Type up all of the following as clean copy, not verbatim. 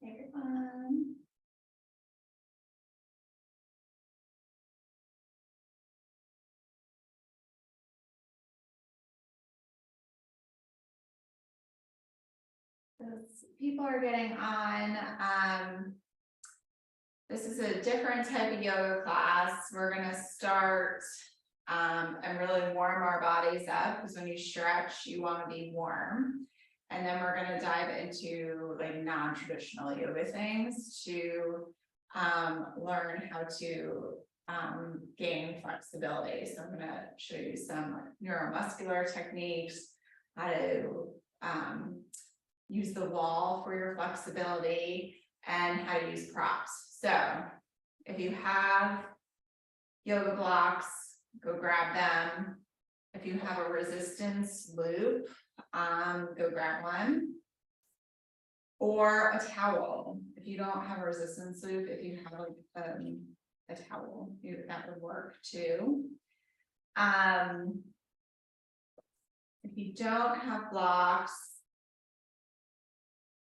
Everyone. People are getting on. This is a different type of yoga class. We're gonna start and really warm our bodies up, because when you stretch, you want to be warm. And then we're gonna dive into like non-traditional yoga things to learn how to gain flexibility. So I'm gonna show you some neuromuscular techniques, how to use the wall for your flexibility, and how to use props. So if you have yoga blocks, go grab them. If you have a resistance loop, go grab one. Or a towel. If you don't have a resistance loop, if you have a towel, that would work too. If you don't have blocks,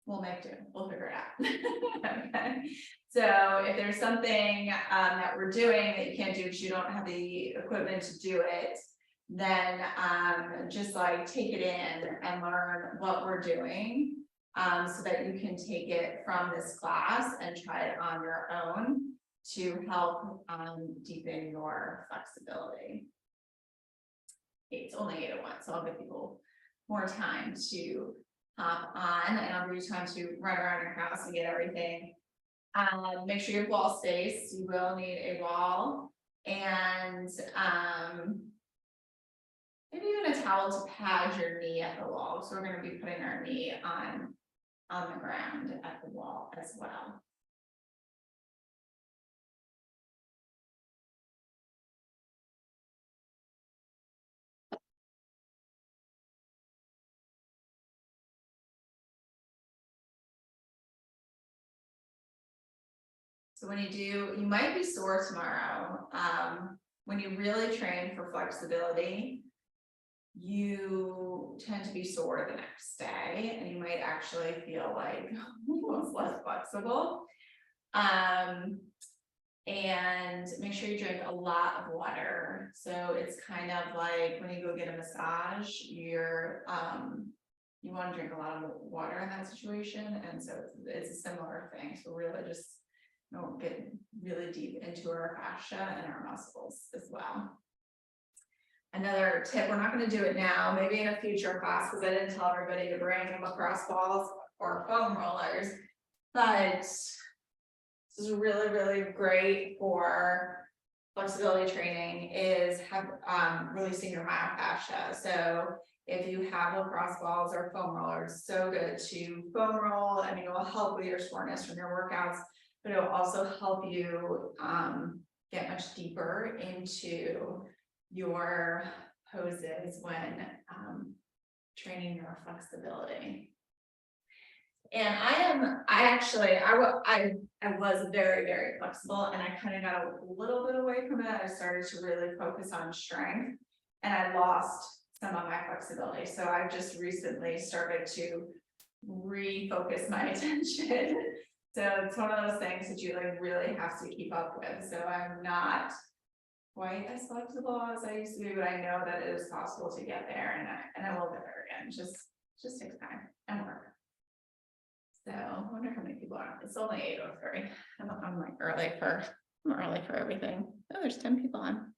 we'll make do, we'll figure it out. Okay. So if there's something that we're doing that you can't do because you don't have the equipment to do it, then just like take it in and learn what we're doing, so that you can take it from this class and try it on your own to help deepen your flexibility. It's only 8:01, so I'll give people more time to hop on, and I'll give you time to run around your house and get everything. Make sure you have wall space. You will need a wall, and maybe even a towel to pad your knee at the wall. So we're going to be putting our knee on the ground at the wall as well. So when you do, you might be sore tomorrow. When you really train for flexibility, you tend to be sore the next day, and you might actually feel like almost less flexible. And make sure you drink a lot of water. So it's kind of like when you go get a massage, you want to drink a lot of water in that situation. And so it's a similar thing. So really just get really deep into our fascia and our muscles as well. Another tip, we're not going to do it now, maybe in a future class, because I didn't tell everybody to bring lacrosse balls or foam rollers, but this is really, really great for flexibility training, is releasing your myofascia. So if you have lacrosse balls or foam rollers, so good to foam roll. I mean, it will help with your soreness from your workouts, but it will also help you get much deeper into your poses when training your flexibility. And I was very, very flexible, and I kind of got a little bit away from it. I started to really focus on strength, and I lost some of my flexibility. So I've just recently started to refocus my attention. So it's one of those things that you like really have to keep up with. So I'm not quite as flexible as I used to be, but I know that it is possible to get there, and I will get there again. Just takes time and work. So I wonder how many people are. It's only 8:03. I'm like early for everything. Oh, there's 10 people on.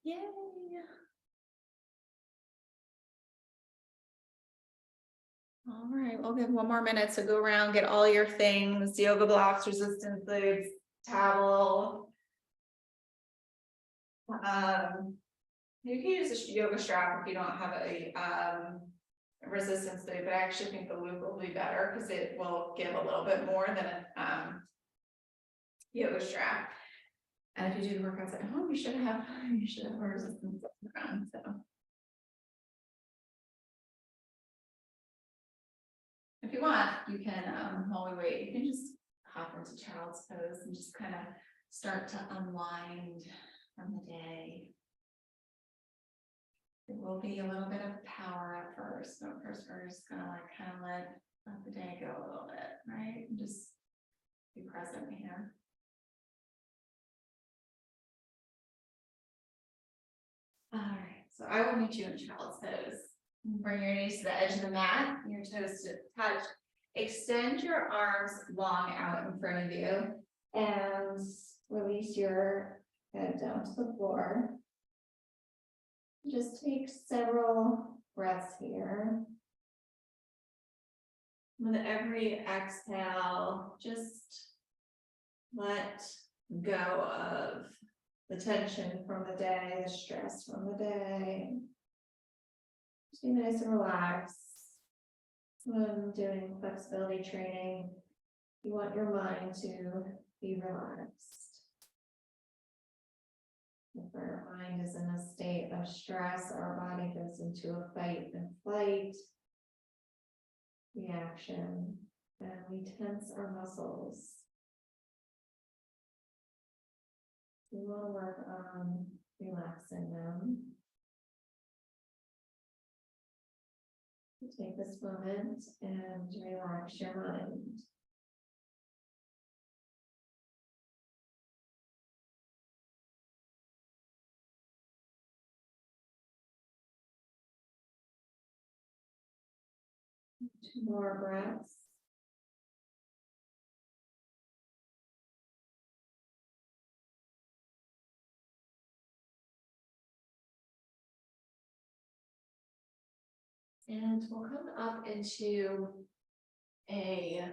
Yay. All right, we'll give one more minute to go around, get all your things, yoga blocks, resistance loops, towel. You can use a yoga strap if you don't have a resistance loop, but I actually think the loop will be better because it will give a little bit more than a yoga strap. And if you do the workouts at home, you should have a resistance around. So if you want, you can while we wait, you can just hop into child's pose and just kind of start to unwind from the day. It will be a little bit of power at first. So first we're just gonna like kind of let let the day go a little bit, right? And just be present here. All right, so I will meet you in child's pose. Bring your knees to the edge of the mat, your toes to touch. Extend your arms long out in front of you and release your head down to the floor. Just take several breaths here. With every exhale, just let go of the tension from the day, the stress from the day. Just be nice and relaxed. When doing flexibility training, you want your mind to be relaxed. If our mind is in a state of stress, our body goes into a fight and flight reaction, and we tense our muscles. We want to work on relaxing them. Take this moment and relax your mind. Two more breaths. And we'll come up into a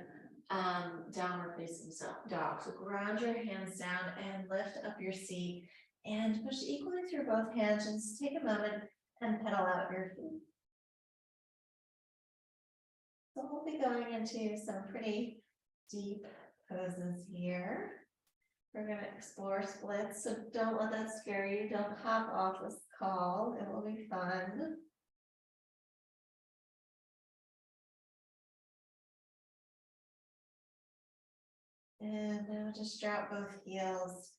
downward facing dog. So ground your hands down and lift up your seat and push equally through both hands. Just take a moment and pedal out your feet. So we'll be going into some pretty deep poses here. We're going to explore splits, so don't let that scare you. Don't hop off this call. It will be fun. And now just drop both heels,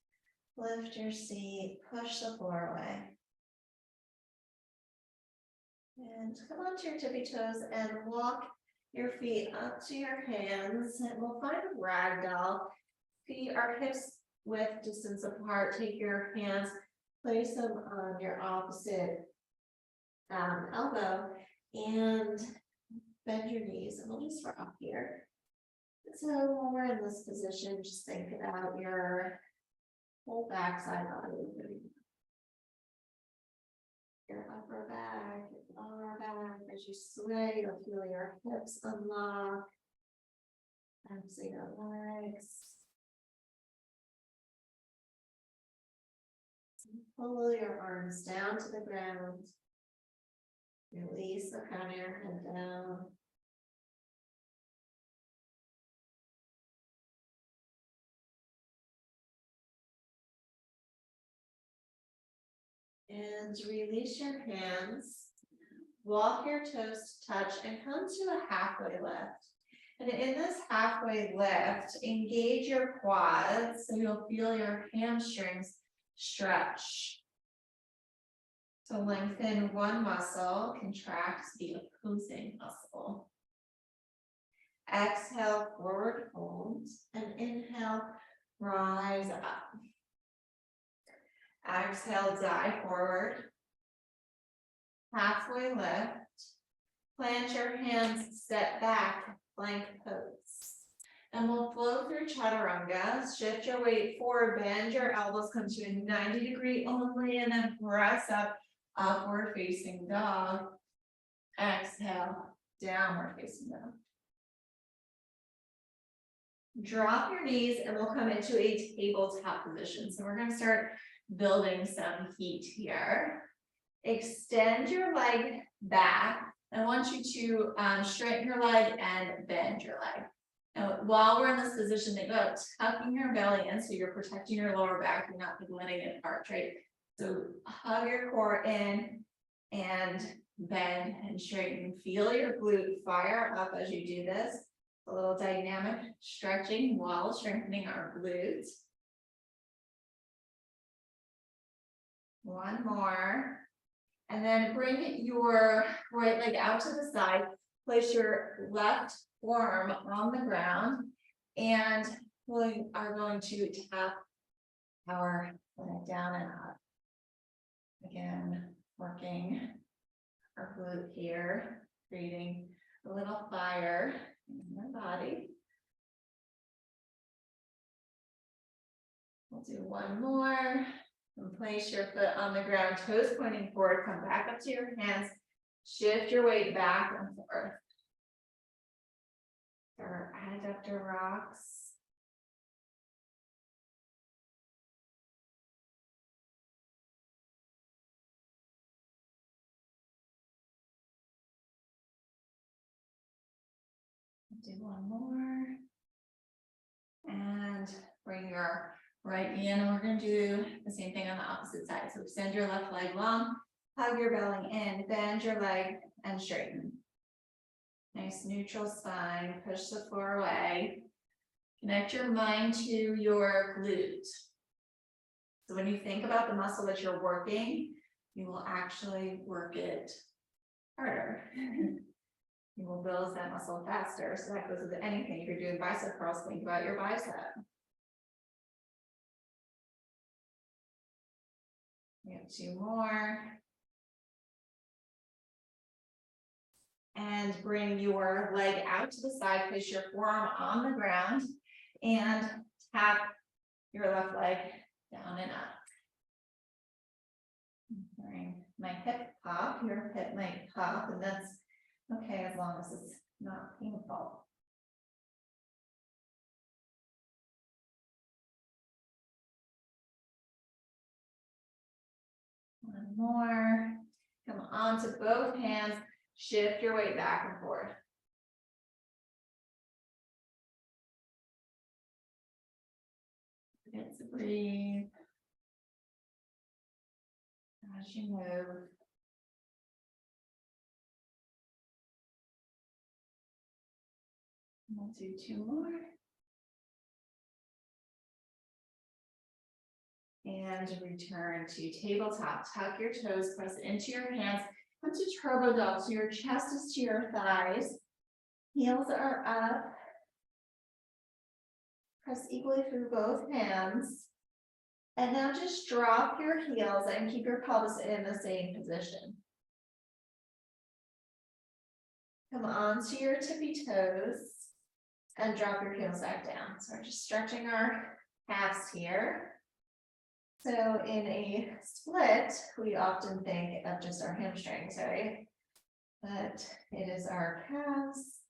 lift your seat, push the floor away. And come onto your tippy toes and walk your feet up to your hands, and we'll find a ragdoll. Feet are hips width distance apart. Take your hands, place them on your opposite elbow, and bend your knees, and we'll just rock here. So when we're in this position, just think about your whole backside body. Your upper back, your lower back. As you sway, you'll feel your hips unlock. Exhale your legs. Pull your arms down to the ground. Release the crown of your head down. And release your hands, walk your toes to touch and come to a halfway lift. And in this halfway lift, engage your quads so you'll feel your hamstrings stretch. So lengthen one muscle, contract the opposing muscle. Exhale, forward fold, and inhale, rise up. Exhale, dive forward. Halfway lift. Plant your hands, step back, plank pose. And we'll flow through chaturanga. Shift your weight forward, bend your elbows, come to a 90-degree only, and then press up, upward facing dog. Exhale, downward facing dog. Drop your knees and we'll come into a tabletop position. So we're going to start building some heat here. Extend your leg back. I want you to straighten your leg and bend your leg. Now, while we're in this position, think about tucking your belly in so you're protecting your lower back. You're not letting it arch, right? So hug your core in and bend and straighten. Feel your glute fire up as you do this. A little dynamic stretching while strengthening our glutes. One more. And then bring your right leg out to the side. Place your left forearm on the ground. And we are going to tap our leg down and up. Again, working our glute here, creating a little fire in our body. We'll do one more. And place your foot on the ground, toes pointing forward, come back up to your hands, shift your weight back and forth. Our adductor rocks. Do one more. And bring your right knee in, and we're gonna do the same thing on the opposite side. So extend your left leg long, hug your belly in, bend your leg and straighten. Nice neutral spine, push the floor away. Connect your mind to your glute. So when you think about the muscle that you're working, you will actually work it harder. You will build that muscle faster. So that goes with anything. If you're doing bicep curls, think about your bicep. We have two more. And bring your leg out to the side, place your forearm on the ground and tap your left leg down and up. Bring my hip pop, your hip might pop, and that's okay as long as it's not painful. One more. Come on to both hands. Shift your weight back and forth. Get to breathe as you move. We'll do two more. And return to tabletop. Tuck your toes, press into your hands. Come to turbo dog, so your chest is to your thighs. Heels are up. Press equally through both hands. And now just drop your heels and keep your pelvis in the same position. Come on to your tippy toes and drop your heels back down. So we're just stretching our calves here. So in a split, we often think of just our hamstrings, right? But it is our calves,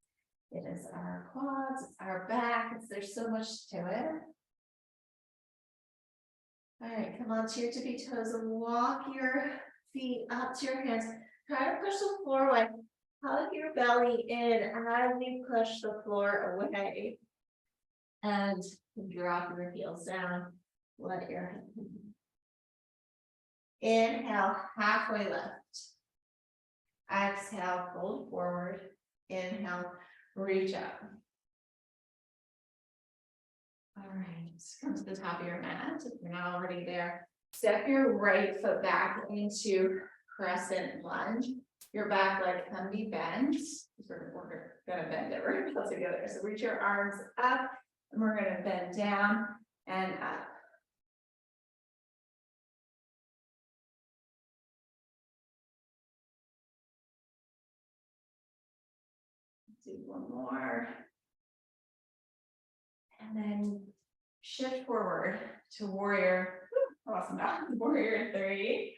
it is our quads, it's our back, there's so much to it. All right, come on to your tippy toes and walk your feet up to your hands. Try to push the floor away. Hug your belly in as you push the floor away. And drop your heels down. Let your head. Inhale, halfway lift. Exhale, fold forward. Inhale, reach up. All right, come to the top of your mat if you're not already there. Step your right foot back into crescent lunge. Your back leg can be bent. We're gonna bend it, we're gonna put together. So reach your arms up and we're gonna bend down and up. Do one more. And then shift forward to warrior. Awesome. Warrior 3.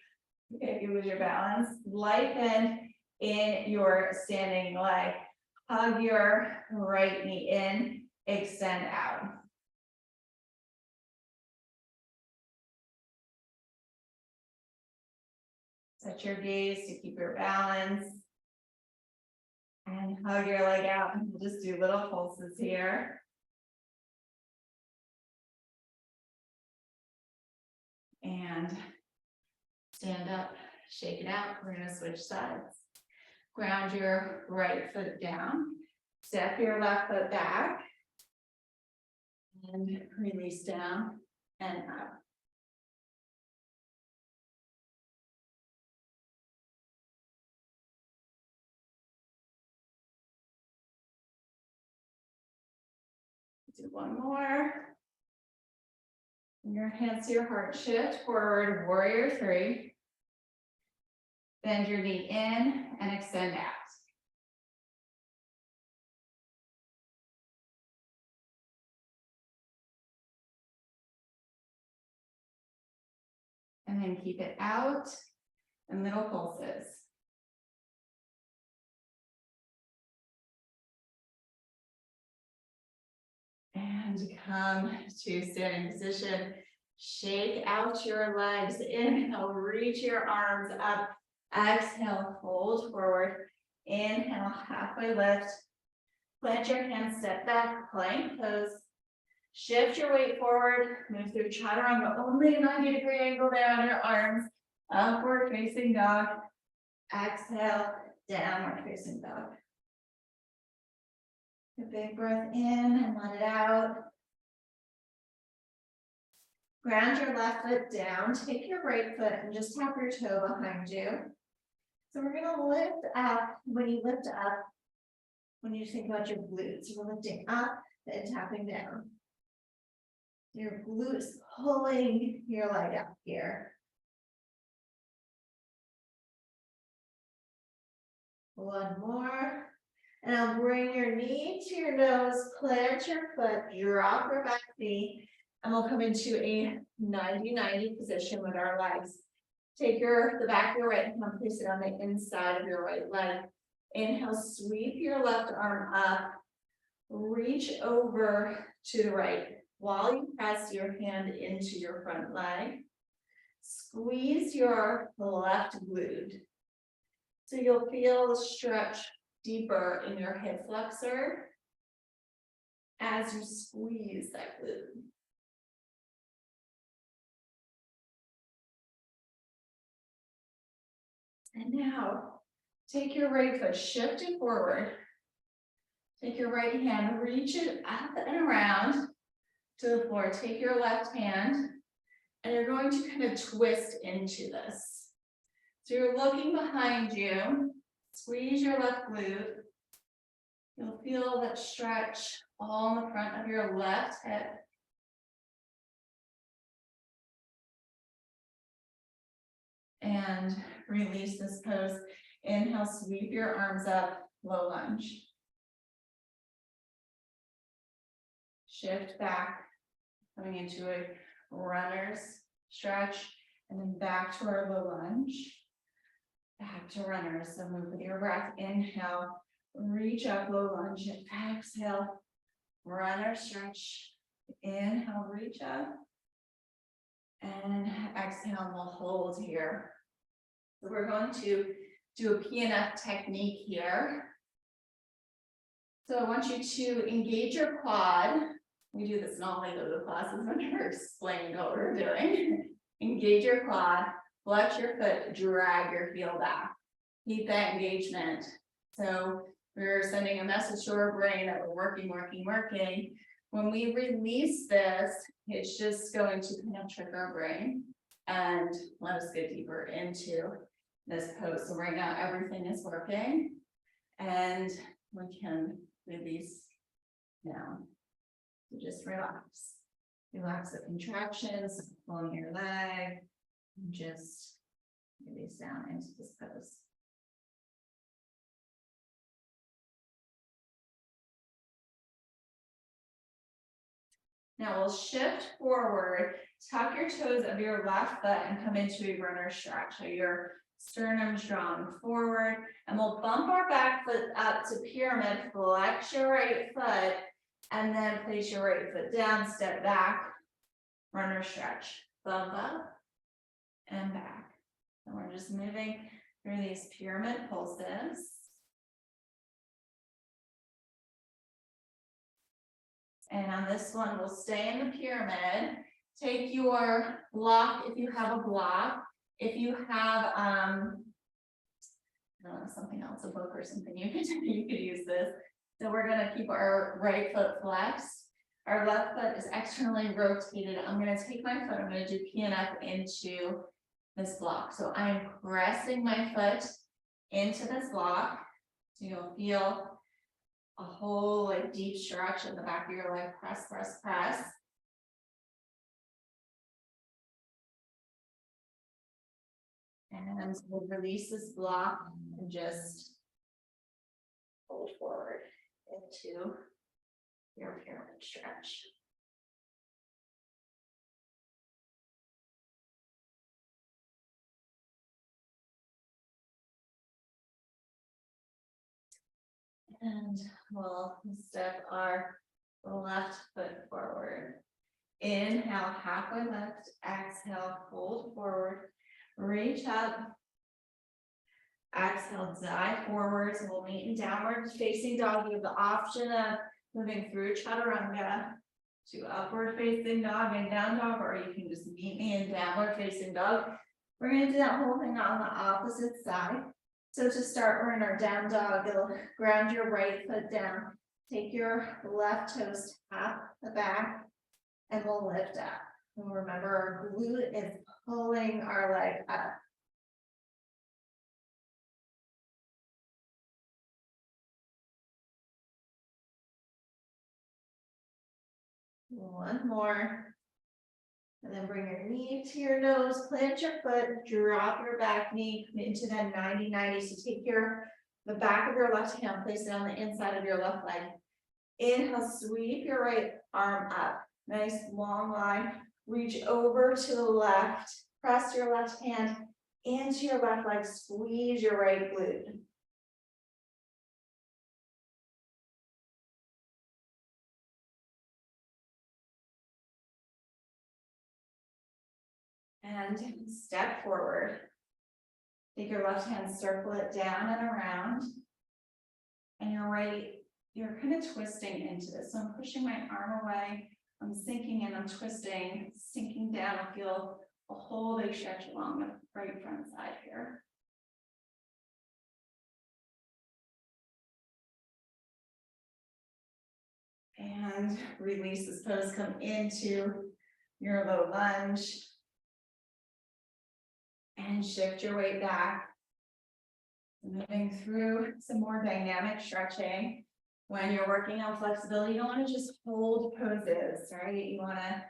Okay, if you lose your balance, light bend in your standing leg. Hug your right knee in, extend out. Set your gaze to keep your balance. And hug your leg out, and we'll just do little pulses here. And stand up, shake it out. We're gonna switch sides. Ground your right foot down. Step your left foot back. And release down and up. Do one more. Bring your hands to your heart, shift forward, warrior three. Bend your knee in and extend out. And then keep it out and little pulses. And come to standing position. Shake out your legs. Inhale, reach your arms up. Exhale, fold forward. Inhale, halfway lift. Plant your hands, step back, plank pose. Shift your weight forward, move through chaturanga, only a 90-degree angle there on your arms. Upward facing dog. Exhale, downward facing dog. A big breath in and let it out. Ground your left foot down, take your right foot and just tap your toe behind you. So we're gonna lift up. When you lift up, when you think about your glutes, you're lifting up and tapping down. Your glutes pulling your leg up here. One more. And I'll bring your knee to your nose, plant your foot, drop your back knee, and we'll come into a 90-90 position with our legs. Take the back of your right hand, place it on the inside of your right leg. Inhale, sweep your left arm up, reach over to the right. While you press your hand into your front leg, squeeze your left glute. So you'll feel the stretch deeper in your hip flexor as you squeeze that glute. And now, take your right foot, shift it forward. Take your right hand, reach it up and around to the floor. Take your left hand, and you're going to kind of twist into this. So you're looking behind you, squeeze your left glute. You'll feel that stretch all in the front of your left hip. And release this pose. Inhale, sweep your arms up, low lunge. Shift back, coming into a runner's stretch, and then back to our low lunge. Back to runners. So move with your breath. Inhale, reach up, low lunge. Exhale, runner stretch. Inhale, reach up. And exhale, and we'll hold here. So we're going to do a PNF technique here. So I want you to engage your quad. We do this in all my yoga classes when we're explaining what we're doing. Engage your quad, flex your foot, drag your heel back. Keep that engagement. So we're sending a message to our brain that we're working. When we release this, it's just going to kind of trick our brain and let us get deeper into this pose. So right now, everything is working and we can release down. So just relax. Relax the contractions, pulling your leg, and just release down into this pose. Now we'll shift forward, tuck your toes of your left foot and come into a runner stretch. So your sternum's drawn forward, and we'll bump our back foot up to pyramid, flex your right foot, and then place your right foot down, step back, runner stretch, bump up and back. And we're just moving through these pyramid pulses. And on this one, we'll stay in the pyramid. Take your block if you have a block. If you have I don't know, something else, a book or something, you could use this. So we're gonna keep our right foot flexed. Our left foot is externally rotated. I'm gonna take my foot, I'm gonna do PNF into this block. So I'm pressing my foot into this block. So you'll feel a whole like deep stretch in the back of your leg, press, press, press. And we'll release this block and just fold forward into your pyramid stretch. And we'll step our left foot forward. Inhale, halfway lift, exhale, fold forward, reach up. Exhale, dive forwards, and we'll meet in downward facing dog. You have the option of moving through chaturanga to upward facing dog and down dog, or you can just meet me in downward facing dog. We're gonna do that whole thing on the opposite side. So to start, we're in our down dog. It'll ground your right foot down. Take your left toes, tap the back, and we'll lift up. And remember, our glute is pulling our leg up. One more. And then bring your knee to your nose, plant your foot, drop your back knee into that 90-90. So take the back of your left hand, place it on the inside of your left leg. Inhale, sweep your right arm up. Nice long line. Reach over to the left. Press your left hand into your left leg. Squeeze your right glute. And step forward. Take your left hand, circle it down and around. And your right, you're kind of twisting into this. So I'm pushing my arm away. I'm sinking and I'm twisting, sinking down. I feel a whole big stretch along the right front side here. And release this pose, come into your low lunge. And shift your weight back. Moving through some more dynamic stretching. When you're working on flexibility, you don't want to just hold poses, right? You want to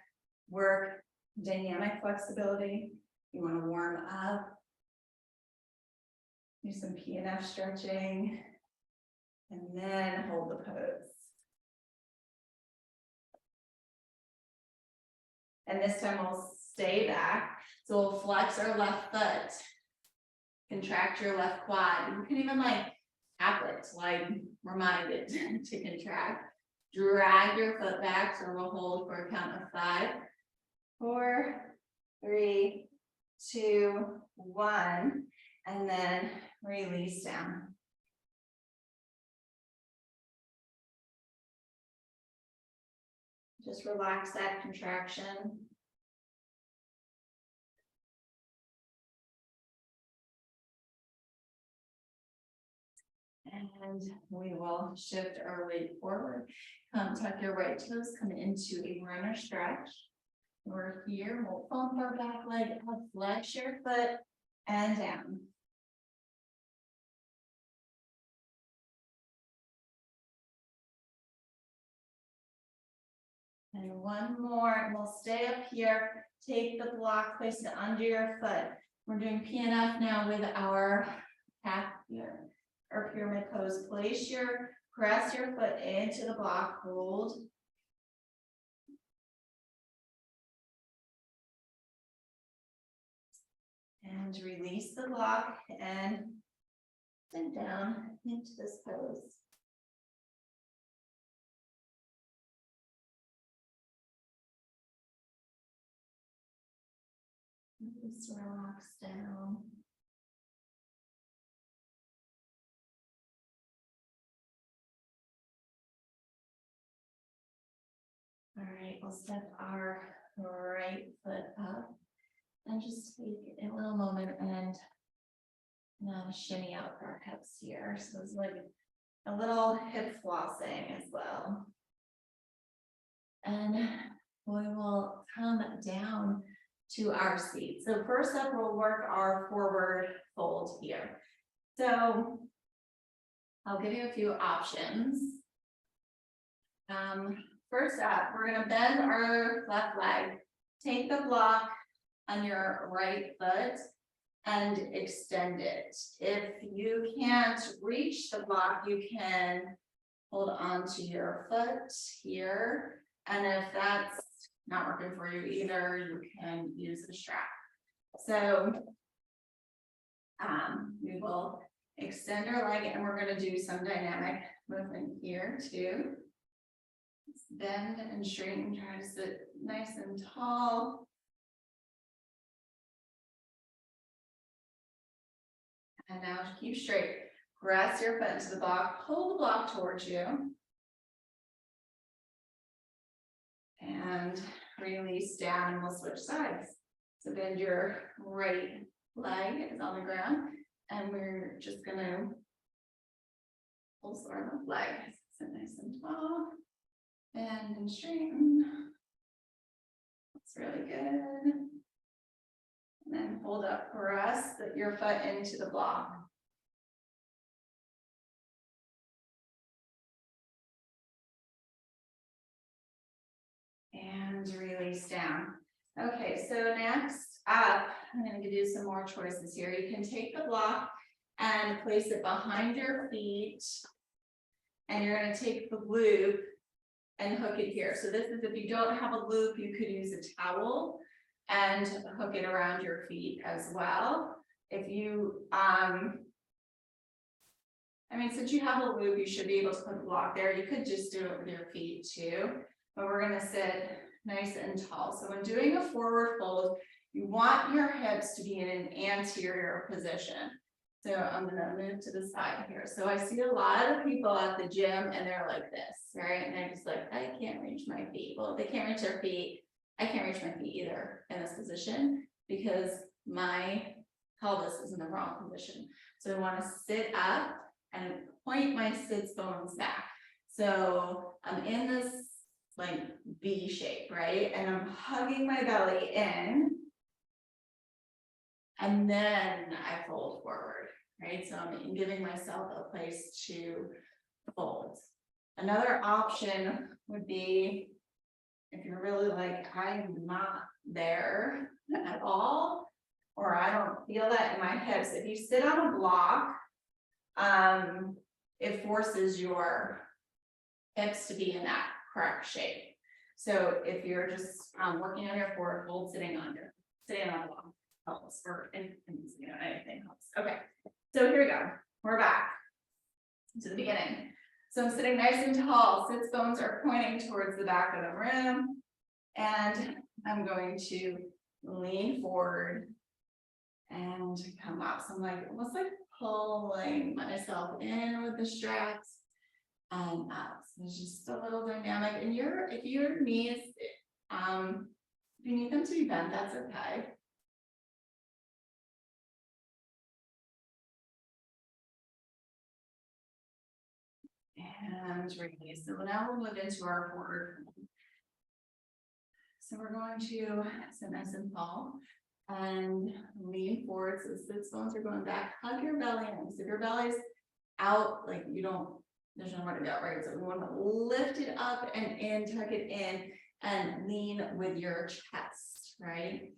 work dynamic flexibility. You want to warm up. Do some PNF stretching. And then hold the pose. And this time we'll stay back. So we'll flex our left foot, contract your left quad. You can even like tap it, like remind it to contract. Drag your foot back, so we'll hold for a count of 5, 4, 3, 2, 1, and then release down. Just relax that contraction. And we will shift our weight forward. Come tuck your right toes, come into a runner stretch. We're here, we'll bump our back leg up, flex your foot and down. And one more, and we'll stay up here. Take the block, place it under your foot. We're doing PNF now with our tap here. Or pyramid pose, press your foot into the block, hold. And release the block and sink down into this pose. Just relax down. All right, we'll step our right foot up and just take a little moment and now shimmy out our hips here. So it's like a little hip flossing as well. And we will come down to our seat. So first up, we'll work our forward fold here. So I'll give you a few options. First up, we're gonna bend our left leg, take the block on your right foot and extend it. If you can't reach the block, you can hold on to your foot here. And if that's not working for you either, you can use the strap. So we will extend our leg and we're gonna do some dynamic movement here too. Bend and straighten, try to sit nice and tall. And now keep straight. Press your foot into the block, pull the block towards you. And release down and we'll switch sides. So bend your right leg is on the ground and we're just gonna pulse our left leg. Sit nice and tall. Bend and straighten. That's really good. And then hold up, press your foot into the block. And release down. Okay, so next up, I'm going to do some more choices here. You can take the block and place it behind your feet. And you're going to take the loop and hook it here. So this is if you don't have a loop, you could use a towel and hook it around your feet as well. If you, since you have a loop, you should be able to put the block there. You could just do it with your feet too, but we're gonna sit nice and tall. So when doing a forward fold, you want your hips to be in an anterior position. So I'm gonna move to the side here. So I see a lot of people at the gym and they're like this, right? And they're just like, I can't reach my feet. Well, if they can't reach their feet, I can't reach my feet either in this position because my pelvis is in the wrong position. So I want to sit up and point my sits bones back. So I'm in this like V shape, right? And I'm hugging my belly in. And then I fold forward, right? So I'm giving myself a place to fold. Another option would be if you're really like, I'm not there at all, or I don't feel that in my hips. If you sit on a block, it forces your hips to be in that correct shape. So if you're just working on your forward fold, sitting on a block helps, or anything helps. Okay, so here we go. We're back to the beginning. So I'm sitting nice and tall, sits bones are pointing towards the back of the room, and I'm going to lean forward and come up. So I'm like, almost like pulling myself in with the straps and up. So there's just a little dynamic. And if your knees, if you need them to be bent, that's okay. And release. So now we'll move into our forward. So we're going to sit nice and tall and lean forward. So the sits bones are going back. Hug your belly in. So if your belly's out, like there's nowhere to go, right? So we want to lift it up and in, tuck it in, and lean with your chest, right?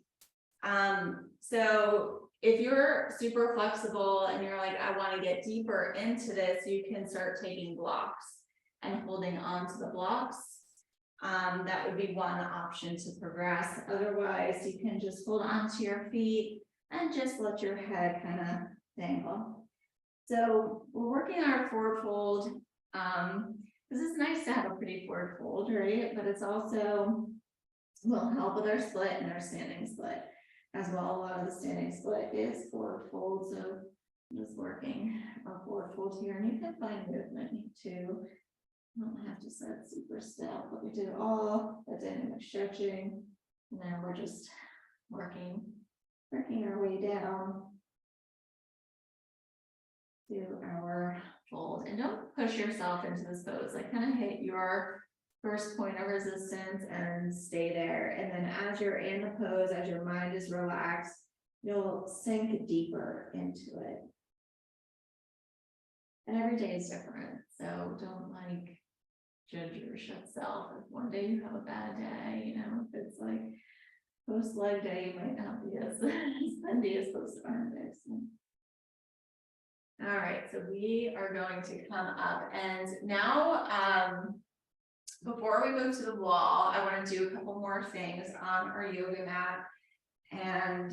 So if you're super flexible and you're like, I want to get deeper into this, you can start taking blocks and holding on to the blocks. That would be one option to progress. Otherwise, you can just hold on to your feet and just let your head kind of dangle. So we're working on our forward fold. This is nice to have a pretty forward fold, right? But it's also will help with our split and our standing split as well. A lot of the standing split is forward fold. So I'm just working our forward fold here, and you can find movement too. You don't have to sit super still, but we do all the dynamic stretching, and then we're just working our way down to our fold. And don't push yourself into this pose. Like kind of hit your first point of resistance and stay there. And then as you're in the pose, as your mind is relaxed, you'll sink deeper into it. And every day is different. So don't judge yourself. If one day you have a bad day, you know, if it's like post leg day, you might not be as spendy as post arm day. So. All right, so we are going to come up, and now before we move to the wall, I want to do a couple more things on our yoga mat, and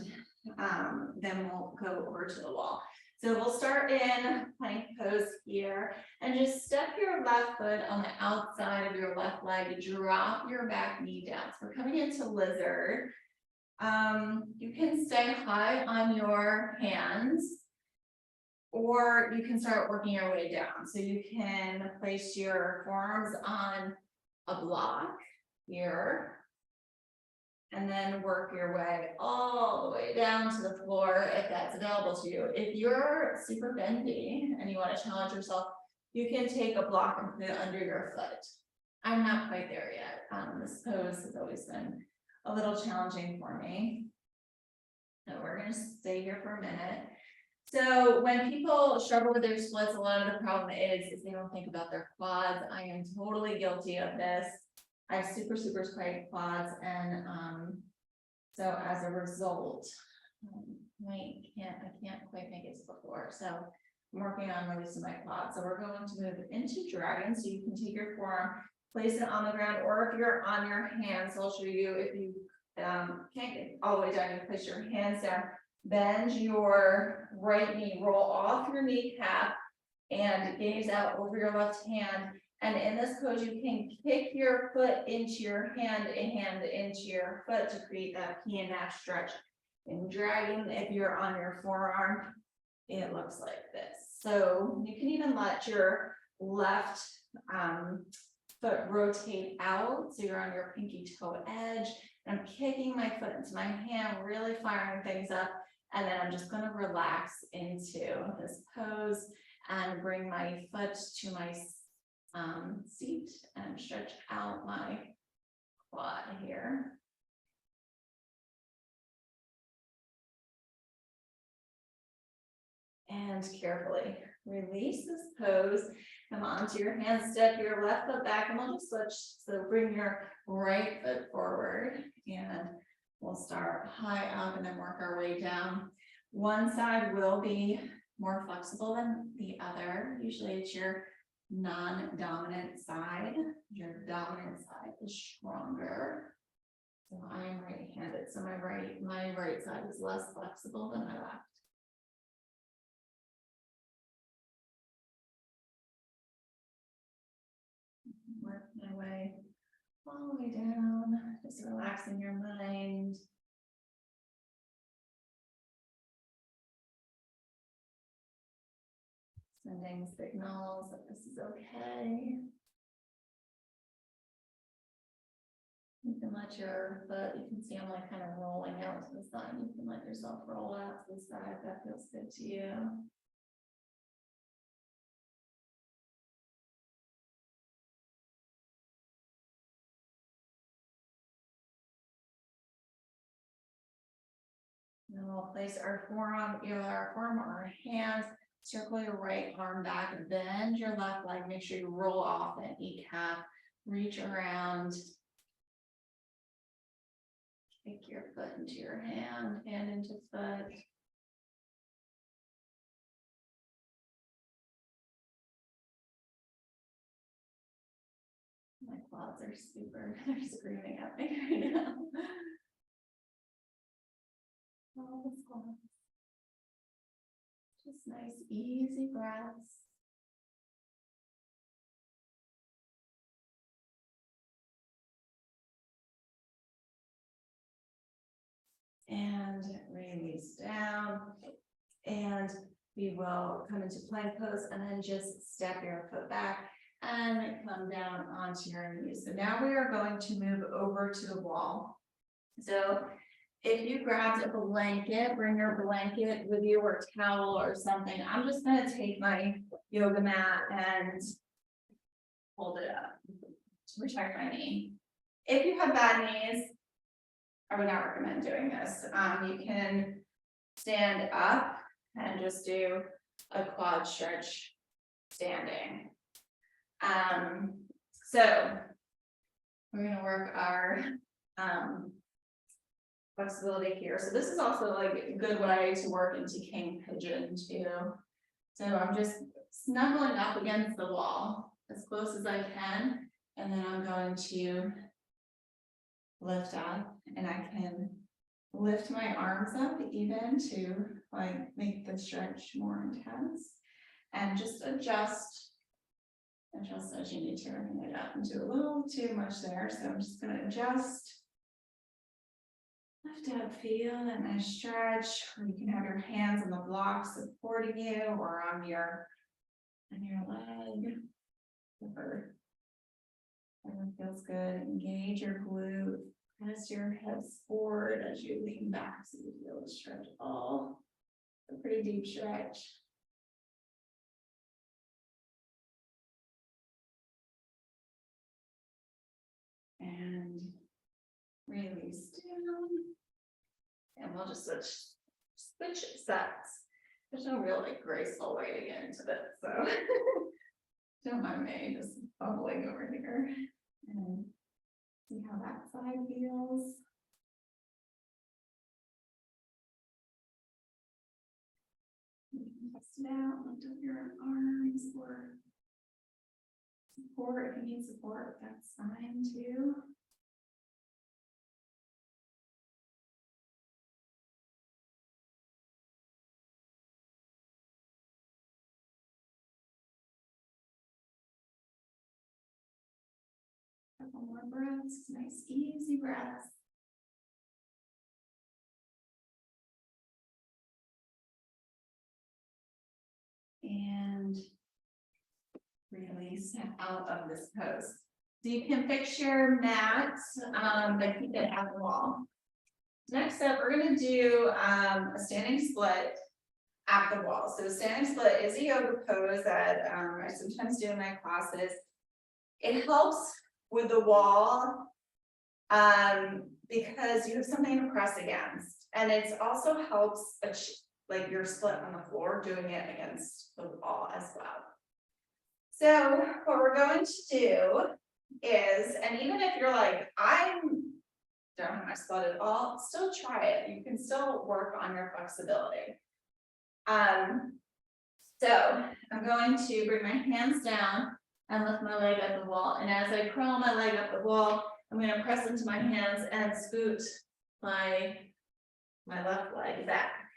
then we'll go over to the wall. So we'll start in plank pose here, and just step your left foot on the outside of your left leg, drop your back knee down. So we're coming into lizard. You can stay high on your hands, or you can start working your way down. So you can place your forearms on a block here, and then work your way all the way down to the floor if that's available to you. If you're super bendy and you want to challenge yourself, you can take a block and put it under your foot. I'm not quite there yet. This pose has always been a little challenging for me. So we're going to stay here for a minute. So when people struggle with their splits, a lot of the problem is they don't think about their quads. I am totally guilty of this. I have super tight quads, and so as a result, I can't quite make it to the floor. So I'm working on releasing my quads. So we're going to move into dragon. So you can take your forearm, place it on the ground, or if you're on your hands, I'll show you. If you can't get all the way down, you place your hands down, bend your right knee, roll off your kneecap, and gaze out over your left hand. And in this pose, you can kick your foot into your hand and hand into your foot to create that PNF stretch. In dragon, if you're on your forearm, it looks like this. So you can even let your left foot rotate out. So you're on your pinky toe edge. And I'm kicking my foot into my hand, really firing things up. And then I'm just going to relax into this pose and bring my foot to my seat and stretch out my quad here. And carefully release this pose. Come onto your hands, step your left foot back, and we'll just switch. So bring your right foot forward, and we'll start high up and then work our way down. One side will be more flexible than the other. Usually it's your non-dominant side. Your dominant side is stronger. So I'm right-handed, so my right side is less flexible than my left. Work my way all the way down, just relaxing your mind. Sending signals that this is okay. You can let your foot, you can see I'm like kind of rolling out to the side. You can let yourself roll out to the side if that feels good to you. Then we'll place our forearm, either our forearm or our hands. Circle your right arm back, bend your left leg, make sure you roll off that kneecap, reach around, kick your foot into your hand, hand into foot. My quads are they're screaming at me right now. All the quads. Just nice, easy breaths. And release down. And we will come into plank pose and then just step your foot back and come down onto your knees. So now we are going to move over to the wall. So if you grabbed a blanket, bring your blanket with you or towel or something. I'm just going to take my yoga mat and hold it up to protect my knee. If you have bad knees, I would not recommend doing this. You can stand up and just do a quad stretch standing. So we're gonna work our flexibility here. So this is also like a good way to work into king pigeon too. So I'm just snuggling up against the wall as close as I can, and then I'm going to lift up, and I can lift my arms up even to like make the stretch more intense, and just adjust as you need to. I think I got into a little too much there, so I'm just gonna adjust. Lift up, feel that nice stretch, or you can have your hands on the block supporting you, or on your leg. Whatever feels good. Engage your glute. Press your hips forward as you lean back, so you feel the stretch all. A pretty deep stretch. And release down. And we'll just switch sets. There's no real like graceful way to get into this, so don't mind me just bubbling over here and see how that side feels. You can test it out, lift up your arms for support. If you need support, that's fine too. Couple more breaths, nice easy breaths. And release out of this pose. So you can fix your mat, but keep it at the wall. Next up, we're gonna do a standing split at the wall. So standing split is a yoga pose that I sometimes do in my classes. It helps with the wall because you have something to press against, and it also helps like your split on the floor, doing it against the wall as well. So what we're going to do is, and even if you're like, I don't have my split at all, still try it. You can still work on your flexibility. So I'm going to bring my hands down and lift my leg up the wall. And as I curl my leg up the wall, I'm going to press into my hands and scoot my left leg back.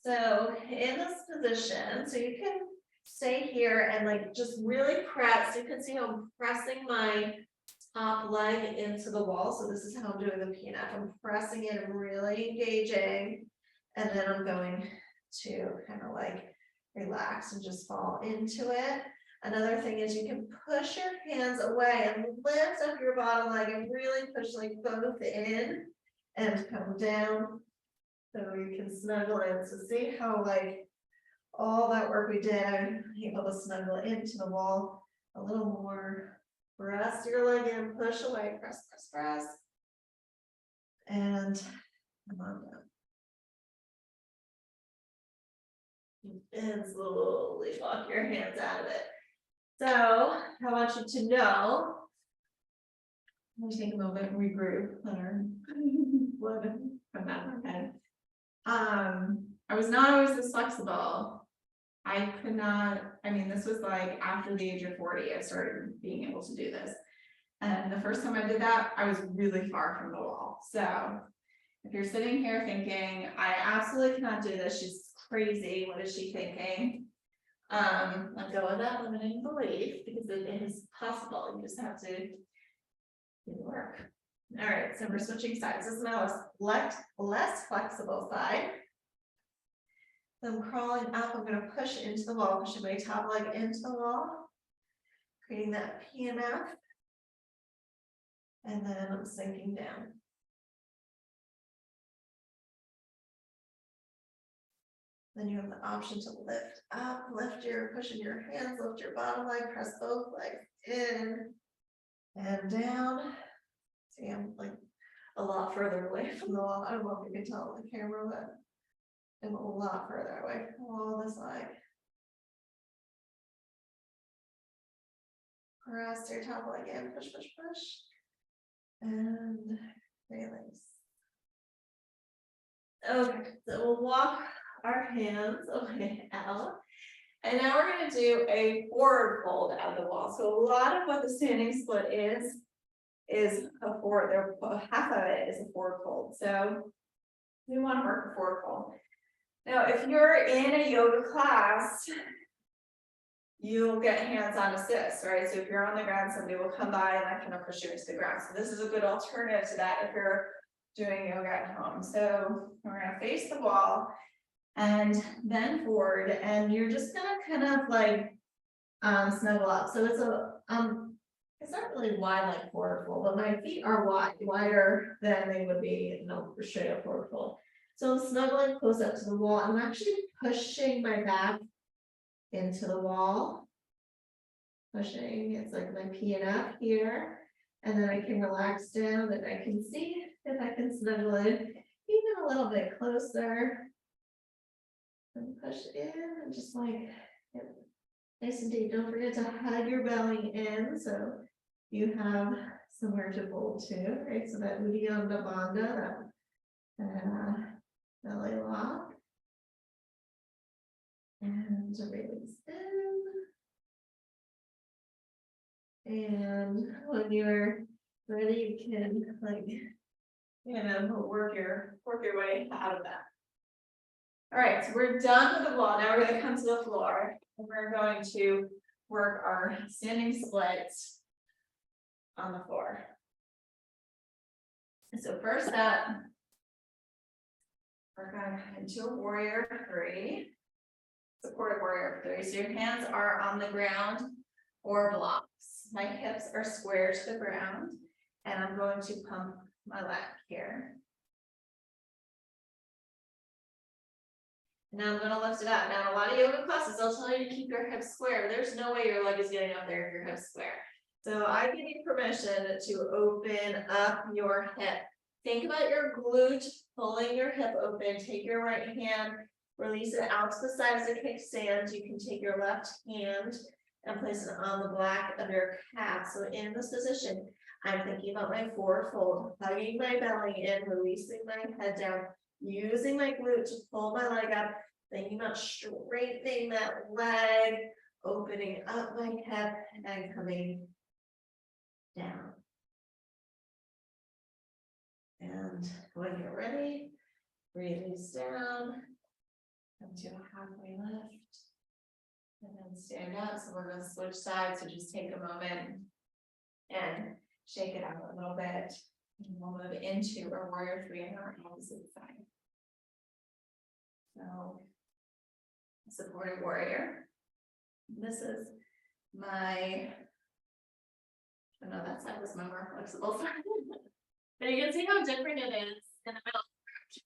So in this position, so you can stay here and like just really press. You can see how I'm pressing my top leg into the wall. So this is how I'm doing the PNF. I'm pressing it and really engaging. And then I'm going to kind of like relax and just fall into it. Another thing is you can push your hands away and lift up your bottom leg and really push like both in and come down. So you can snuggle in. So see how like all that work we did, I'm able to snuggle into the wall a little more. Press your leg in, push away, press, press, press. And come on down. And slowly walk your hands out of it. So I want you to know, let me take a moment and regroup. From that head. I was not always this flexible. I could not, I mean, this was like after the age of 40, I started being able to do this. And the first time I did that, I was really far from the wall. So if you're sitting here thinking, I absolutely cannot do this, she's crazy, what is she thinking? Let go of that limiting belief, because it is possible. You just have to do the work. All right, so we're switching sides. This is now a less flexible side. So I'm crawling up, I'm going to push into the wall, pushing my top leg into the wall, creating that PNF. And then I'm sinking down. Then you have the option to lift up, pushing your hands, lift your bottom leg, press both legs in and down. See, I'm like a lot further away from the wall. I don't know if you can tell on the camera, but I'm a lot further away from all this leg. Press your top leg in, push, push, push. And release. Okay, so we'll walk our hands away out. And now we're gonna do a forward fold out of the wall. So a lot of what the standing split is a forward, half of it is a forward fold. So we want to work a forward fold. Now, if you're in a yoga class, you'll get hands-on assist, right? So if you're on the ground, somebody will come by and kind of push you into the ground. So this is a good alternative to that if you're doing yoga at home. So we're gonna face the wall and bend forward, and you're just gonna kind of like snuggle up. So it's not really wide like forward fold, but my feet are wider than they would be, for straight up forward fold. So I'm snuggling close up to the wall. I'm actually pushing my back into the wall. Pushing, it's like my PNF here. And then I can relax down and I can see if I can snuggle in even a little bit closer. And push in and just like nice and deep. Don't forget to hug your belly in so you have somewhere to fold to, right? So that Uddiyana Bandha, that belly lock. And release in. And when you're ready, you can work your way out of that. All right, so we're done with the wall. Now we're going to come to the floor, and we're going to work our standing splits on the floor. And so first up, we're going to come into a warrior 3. Supported warrior 3. So your hands are on the ground or blocks. My hips are square to the ground, and I'm going to pump my leg here. Now I'm going to lift it up. Now, a lot of yoga classes, they'll tell you to keep your hips square. There's no way your leg is getting up there if your hips square. So I give you permission to open up your hip. Think about your glute pulling your hip open. Take your right hand, release it out to the side as a kickstand. You can take your left hand and place it on the back of your calf. So in this position, I'm thinking about my forward fold, hugging my belly in, releasing my head down, using my glute to pull my leg up, thinking about straightening that leg, opening up my hip and coming down. And when you're ready, release down, come to a halfway lift, and then stand up. So we're going to switch sides, so just take a moment and shake it out a little bit. And we'll move into our warrior 3 on our opposite side. So, supported warrior. This is my, oh no, that side was my more flexible side. But you can see how different it is in the middle.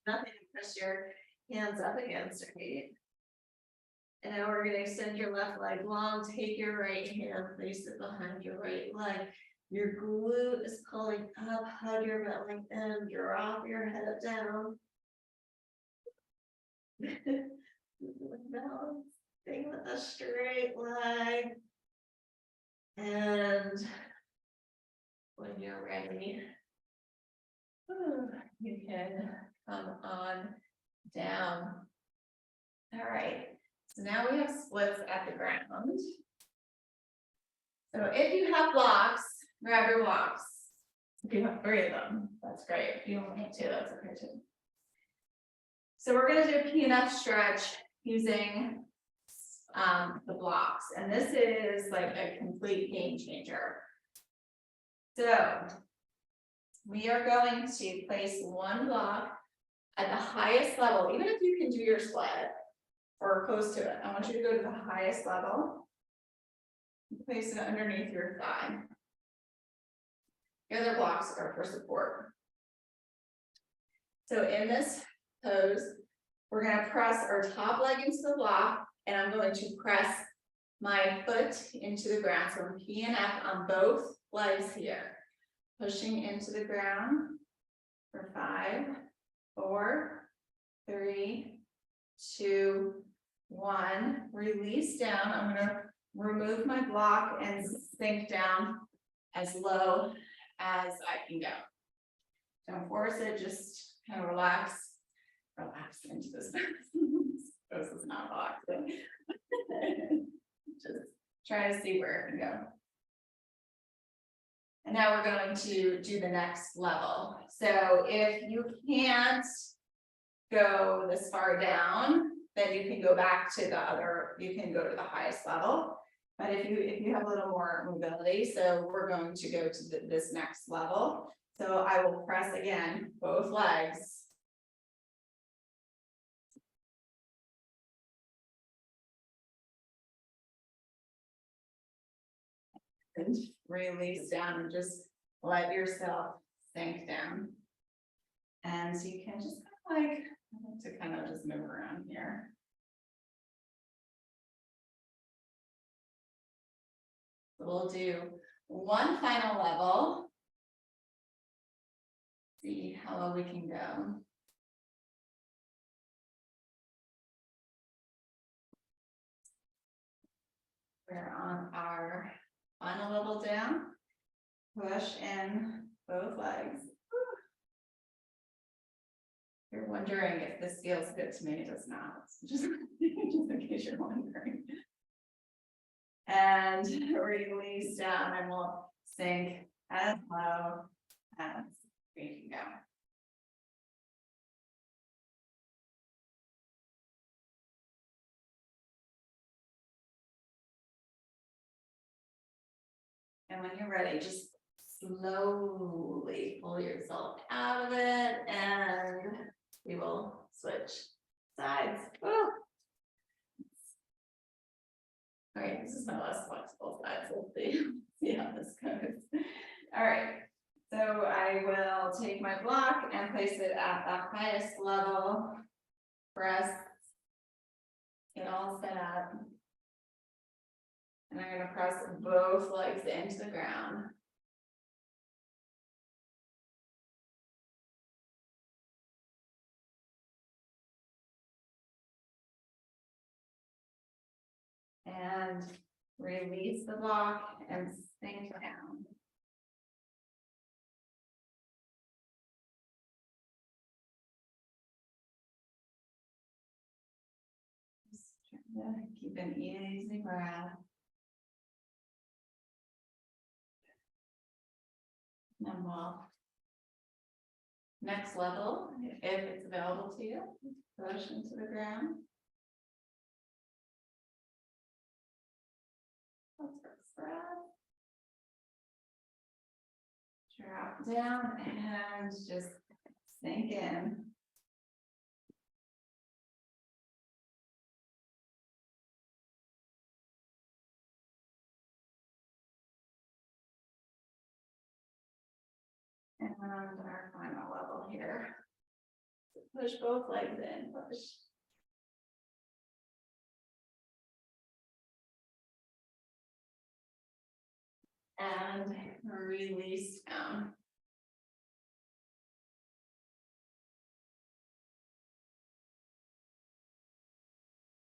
Nothing to push your hands up against, right? And now we're going to extend your left leg long, take your right hand, place it behind your right leg. Your glute is pulling up, hug your belly in, drop your head down. Balancing with a straight leg. And when you're ready, you can come on down. All right, so now we have splits at the ground. So if you have blocks, grab your blocks. If you have 3 of them, that's great. If you only have 2, that's okay too. So we're going to do a PNF stretch using the blocks, and this is like a complete game changer. So we are going to place one block at the highest level, even if you can do your split or close to it. I want you to go to the highest level. Place it underneath your thigh. The other blocks are for support. So in this pose, we're going to press our top leg into the block, and I'm going to press my foot into the ground. So I'm PNF on both legs here, pushing into the ground for 5, 4, 3, 2, 1. Release down. I'm going to remove my block and sink down as low as I can go. Don't force it, just kind of relax into this. This is not relaxing. Just try to see where it can go. And now we're going to do the next level. So if you can't go this far down, then you can go back to the other, you can go to the highest level. But if you have a little more mobility, so we're going to go to this next level. So I will press again, both legs. And release down and just let yourself sink down. And so you can just kind of like, I like to kind of just move around here. So we'll do one final level. See how low we can go. We're on our final level down. Push in both legs. If you're wondering if this feels good to me, it does not. Just in case you're wondering. And release down, and we'll sink as low as we can go. And when you're ready, just slowly pull yourself out of it, and we will switch sides. Oh. All right, this is my less flexible side, so we'll see how this goes. All right, so I will take my block and place it at the highest level. Press it all set up. And I'm going to press both legs into the ground. And release the block and sink down. Just trying to keep an easy breath. And we'll next level, if it's available to you, push into the ground. Breath. Drop down and just sink in. And our final level here. Push both legs in, push. And release down.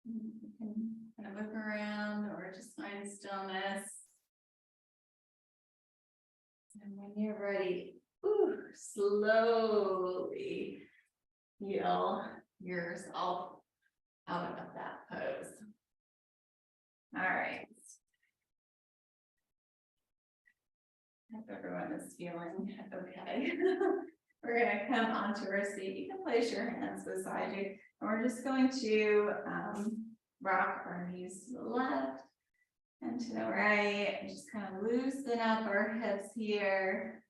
You can kind of look around or just find stillness. And when you're ready, slowly heel yourself out of that pose. All right. I hope everyone is feeling okay. We're going to come onto our seat. You can place your hands beside you. And we're just going to rock our knees to the left and to the right. And just kind of loosen up our hips here.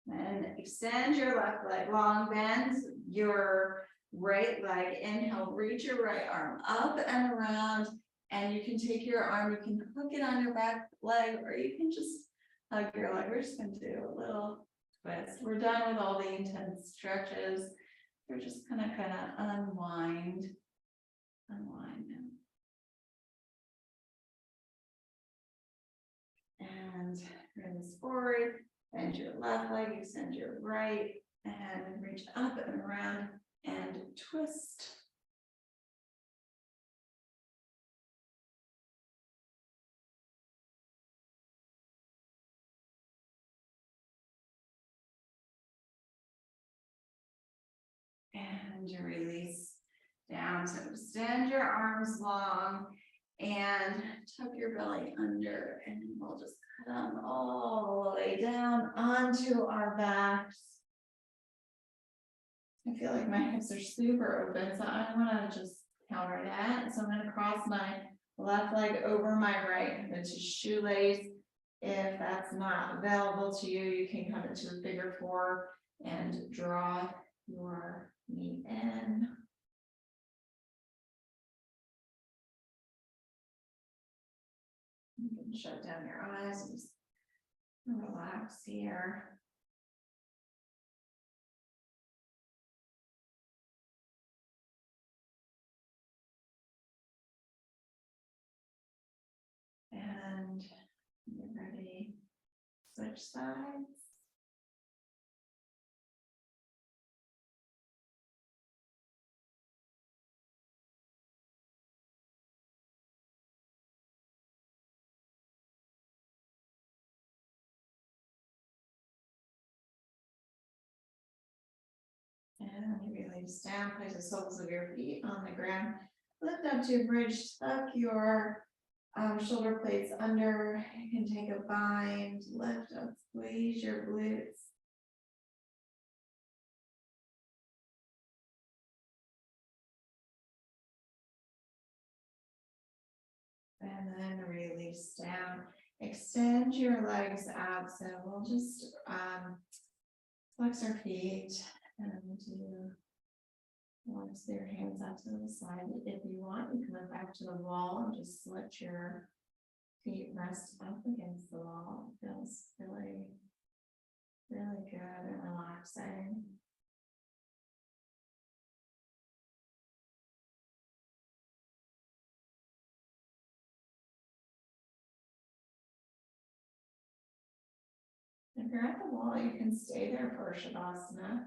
And extend your left leg long, bend your right leg, inhale, reach your right arm up and around, and you can take your arm, you can hook it on your back leg, or you can just hug your leg. We're just going to do a little twist. We're done with all the intense stretches. We're just gonna kind of unwind and release forward, bend your left leg, extend your right. And reach up and around and twist. And release down. So extend your arms long and tuck your belly under, and we'll just come all the way down onto our backs. I feel like my hips are super open, so I want to just counter that. So I'm going to cross my left leg over my right into shoelace. If that's not available to you, you can come into a figure four and draw your knee in. You can shut down your eyes and just relax here. And get ready. Switch sides. And release down, place the soles of your feet on the ground. Lift up to a bridge, tuck your shoulder blades under. You can take a bind, lift up, squeeze your glutes. And then release down. Extend your legs out. So we'll just flex our feet and do flex your hands out to the side. If you want, you can look back to the wall and just let your feet rest up against the wall. It feels really, really good and relaxing. If you're at the wall, you can stay there for Shavasana,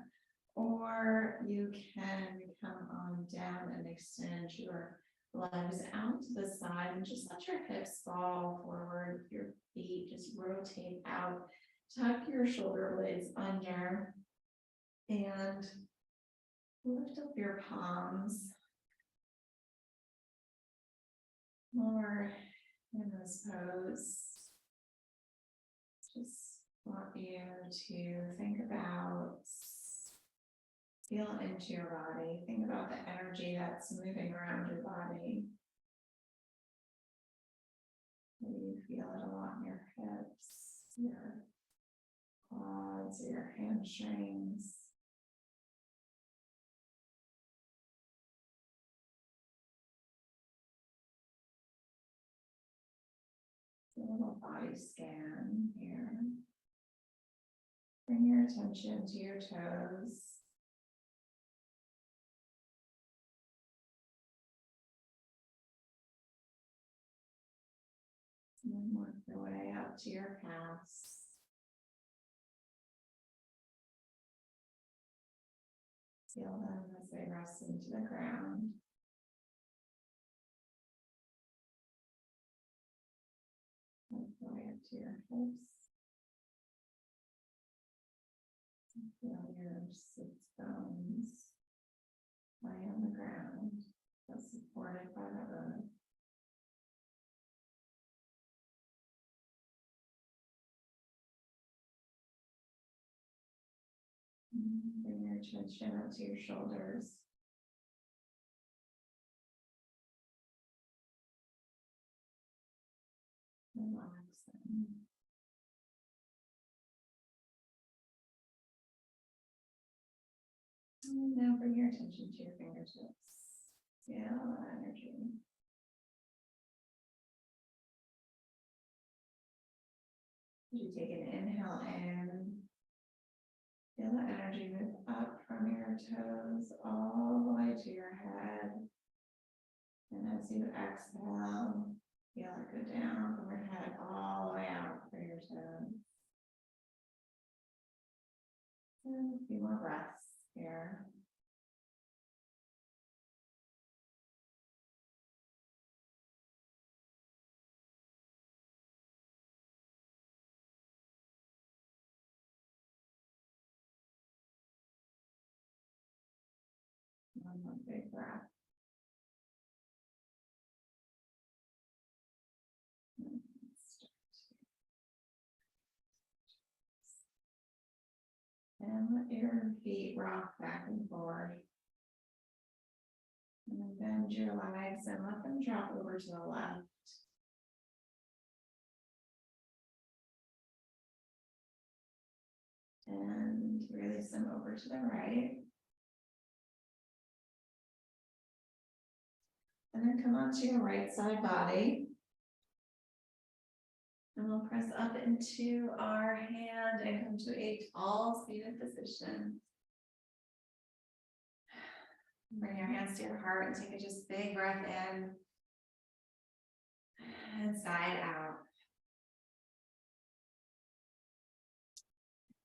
or you can come on down and extend your legs out to the side and just let your hips fall forward. Your feet just rotate out. Tuck your shoulder blades under and lift up your palms. More in this pose. Just want you to think about, feel into your body, think about the energy that's moving around your body. Maybe you feel it a lot in your hips, your quads, your hamstrings. A little body scan here. Bring your attention to your toes. And then work your way up to your calves. Feel them as they rest into the ground. Work your way up to your hips. Feel your sits bones lie on the ground, but supported by the earth. Bring your attention up to your shoulders. Relax them. And now bring your attention to your fingertips. Feel that energy. You take an inhale in. Feel the energy move up from your toes all the way to your head. And as you exhale, feel it go down from your head all the way out for your toes. And a few more breaths here. One more big breath. And let your feet rock back and forth. And then bend your legs and let them drop over to the left. And release them over to the right. And then come onto your right side body. And we'll press up into our hand and come to a tall seated position. Bring your hands to your heart and take a just big breath in. And sigh out.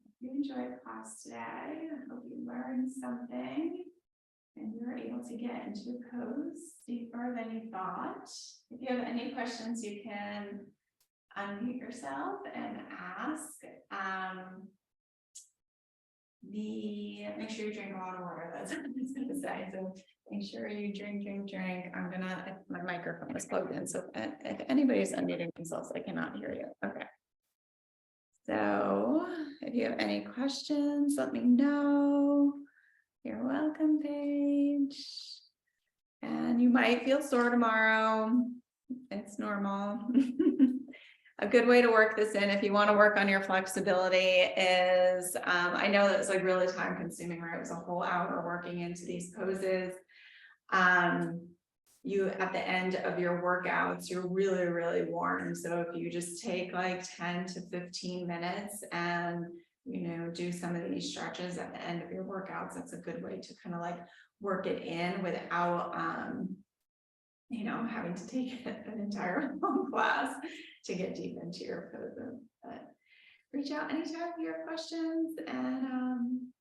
If you enjoyed class today, I hope you learned something. And you were able to get into the pose deeper than you thought. If you have any questions, you can unmute yourself and ask. Make sure you drink a lot of water. That's what I was gonna say. So make sure you drink. My microphone is plugged in, so if anybody's unmuting themselves, I cannot hear you. Okay. So if you have any questions, let me know. You're welcome, Paige. And you might feel sore tomorrow. It's normal. A good way to work this in, if you want to work on your flexibility, is I know that it's like really time consuming, right? It was a whole hour working into these poses. You at the end of your workouts, you're really, really worn. So if you just take like 10 to 15 minutes and do some of these stretches at the end of your workouts, that's a good way to kind of like work it in without having to take an entire long class to get deep into your poses. But reach out anytime if you have questions, and